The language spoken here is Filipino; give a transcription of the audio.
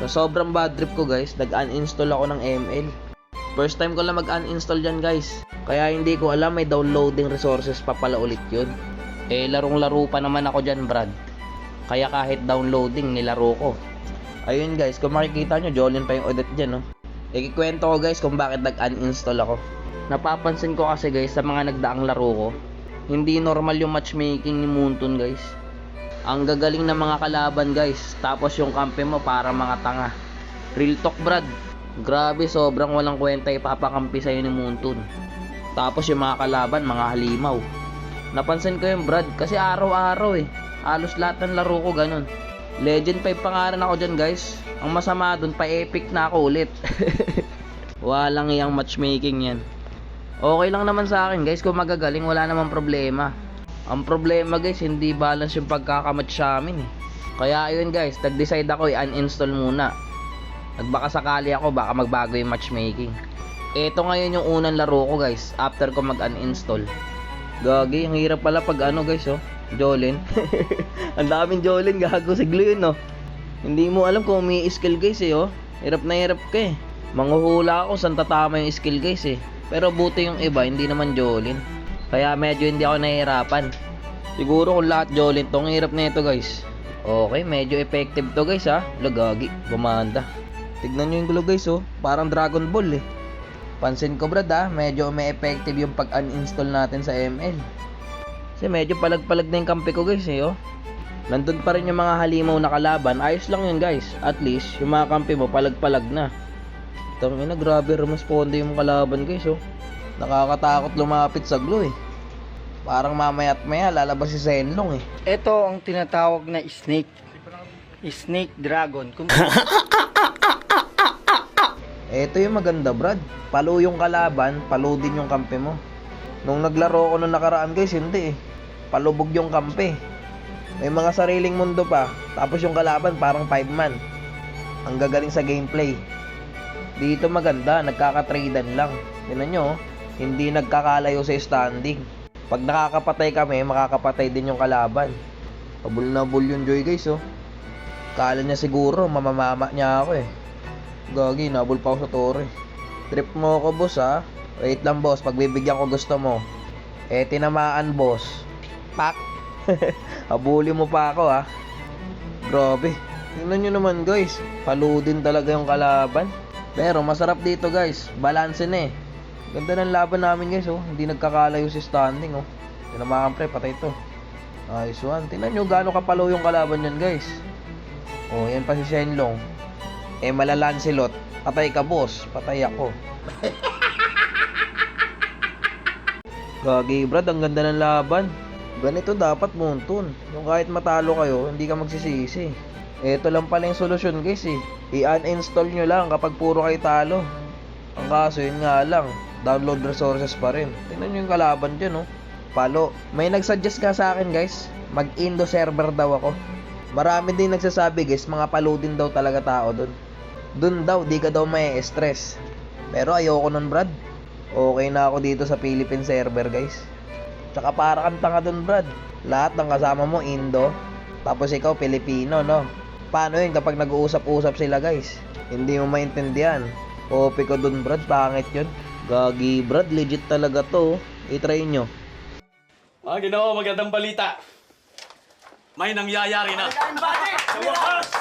Sa sobrang bad trip ko guys, nag-uninstall ako ng ML. First time ko lang mag-uninstall dyan guys. Kaya hindi ko alam may downloading resources pa pala ulit yun. Larong-laro pa naman ako dyan Brad. Kaya kahit downloading nilaro ko. Ayun guys, kung makikita nyo, Jolin pa yung Odette dyan, no? Ikikwento ko guys kung bakit nag-uninstall ako. Napapansin ko kasi guys sa mga nagdaang laro ko, hindi normal yung matchmaking ni Moonton guys. Ang gagaling ng mga kalaban guys, tapos yung kampe mo para mga tanga. Real talk Brad, grabe sobrang walang kwenta ipapakampi sa'yo ni Moonton. Tapos yung mga kalaban, mga halimaw. Napansin ko yung Brad, kasi araw-araw halos lahat ng laro ko ganun. Legend 5 pangalan ako dyan guys. Ang masama dun, pa-epic na ako ulit. Walang iyang matchmaking yan. Okay lang naman sa akin guys, kung magagaling wala namang problema. Ang problema guys, hindi balance yung pagkakamatch sa amin Kaya ayun guys, nag-decide ako i-uninstall muna. Nagbaka sakali ako, baka magbago yung matchmaking. Ito ngayon yung unang laro ko guys, after ko mag-uninstall. Gagi, ang hirap pala pag ano guys Jolin. Ang daming Jolin, gago siglo yun Hindi mo alam kung may skill guys Hirap na hirap ka Manghuhula ako saan tatama yung skill guys Pero buti yung iba, hindi naman Jolin. Kaya medyo hindi ako nahihirapan. Siguro kung lahat Jolin to, ang hirap na ito guys. Okay, medyo effective to guys Lagagi, bumanda. Tignan nyo yung gulo guys parang Dragon Ball Pansin ko Brad medyo may effective yung pag-uninstall natin sa ML. Kasi medyo palag-palag na yung kampi ko guys Nandun pa rin yung mga halimaw na kalaban. Ayos lang yun guys. At least yung mga kampi mo palag-palag na. Tangina, grabe rumusponde yung kalaban guys Nakakatakot lumapit sa glue Parang mamaya't maya lalabas si Zenlong Ito ang tinatawag na snake. Snake dragon. Ito yung maganda Brad. Palo yung kalaban, palo din yung kampe mo. Nung naglaro ko nung nakaraan guys, hindi palubog yung kampe. May mga sariling mundo pa. Tapos yung kalaban parang 5-man. Ang gagaling sa gameplay. Dito maganda, nagkakatradean lang. Tingnan nyo hindi nagkakalayo sa standing. Pag nakakapatay kami, makakapatay din yung kalaban. Abul na abul yung Joy guys Kala niya siguro mamamama niya ako Gagi, nabul pa ako sa tore. Trip mo ako boss Wait lang boss, pagbibigyan ko gusto mo. Tinamaan boss. Pak. Habuli mo pa ako Grabe. Tingnan nyo naman guys, paludin talaga yung kalaban. Pero masarap dito guys, balance na Ganda ng laban namin guys Hindi nagkakalayo si standing Tinamaan pre, patay to. Nice one. Tingnan nyo gaano kapalo yung kalaban yan guys. Yan pa si Shenlong. Malalancelot. Patay ka boss, patay ako. Gagi Brad, ang ganda ng laban. Ganito dapat Moonton. Yung kahit matalo kayo, hindi ka magsisisi. Ito lang pala yung solusyon guys I-uninstall nyo lang kapag puro kayo talo. Ang kaso yun nga lang, download resources pa rin. Tingnan nyo yung kalaban dyan Palo. May nagsuggest ka sa akin guys, mag-Indo server daw ako. Marami din nagsasabi guys, mga palo din daw talaga tao dun. Dun daw, di ka daw may stress. Pero ayoko nun Brad. Okay na ako dito sa Philippine server guys. Tsaka para kang tanga dun Brad. Lahat ng kasama mo Indo, tapos ikaw Pilipino Paano yun kapag nag-uusap-usap sila guys? Hindi mo maintindihan. Copy ko dun Brad, pangit yun. Gagi Brad, legit talaga to I-try nyo. Ginoo, magandang balita. May nangyayari na. Sa wakas!